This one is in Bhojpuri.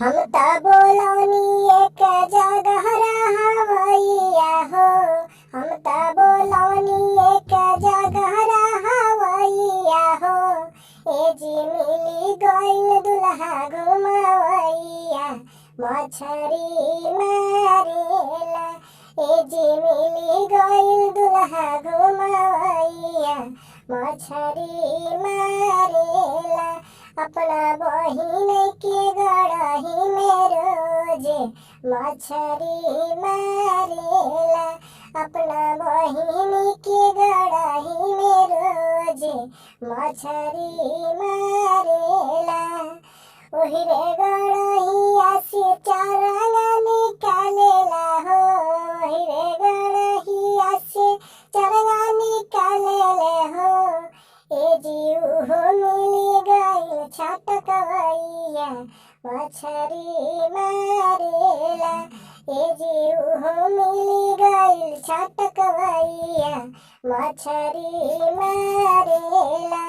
हम त बोलौनी एक जगह रहवैया हो। हम त बोलौनी एक जगह रहवैया हो। ए जी मिली गइल दुल्हा घुमवैया मछरी मारेला। ए जी मिली गइल दुल्हा घुमवैया मछरी मारेला। अपना बहिन के गड़ही में रोजे मछरी मारेला। अपना बहिन के गड़ही में रोजे मछरी मारेला। ओही रे गड़हिया से चरंगा निकालेला हो। ओही रे गड़हिया से चरंगा निकालेले हो। ए जी उहो मिली गइल छटकवैया मछरी मारेला। ए जी उहो मिली गइल छटकवैया मछरी मारेला।